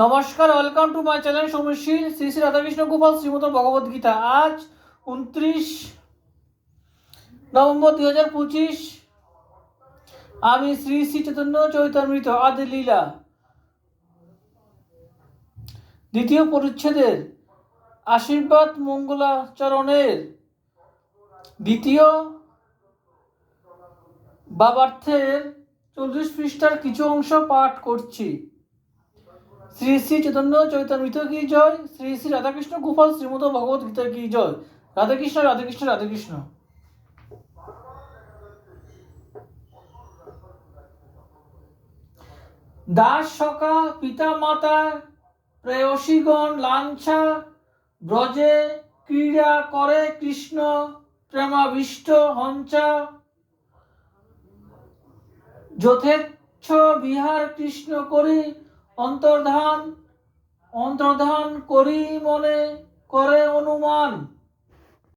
নমস্কার, welcome to my channel সমীশীল। শ্রী শ্রী রাধাকৃষ্ণ গোপাল শ্রীমদ ভগবদ গীতা। আজ 29 নভেম্বর 2025। আমি শ্রী শ্রী চৈতন্য চৈতামৃত আদি লীলা দ্বিতীয় পরিচ্ছেদের আশীর্বাদ মঙ্গলাচরণের দ্বিতীয় ভাবার্থের 40 পৃষ্ঠার কিছু অংশ পাঠ করছি। শ্রী শ্রী চৈতন্য চৈতামৃত কি জয়, শ্রী শ্রী রাধাকৃষ্ণ গোপাল শ্রীমদ ভগবদ গীতা কি জয়। রাধাকৃষ্ণ রাধাকৃষ্ণ রাধাকৃষ্ণ। দাস সখা পিতা মাতা প্রেয়সীগণ লাঞ্ছা ব্রজে ক্রীড়া করে কৃষ্ণ প্রেমাবিষ্ট হঞ্চা যথেচ্ছ বিহার কৃষ্ণ করি অন্তর্ধান করি মনে করে অনুমান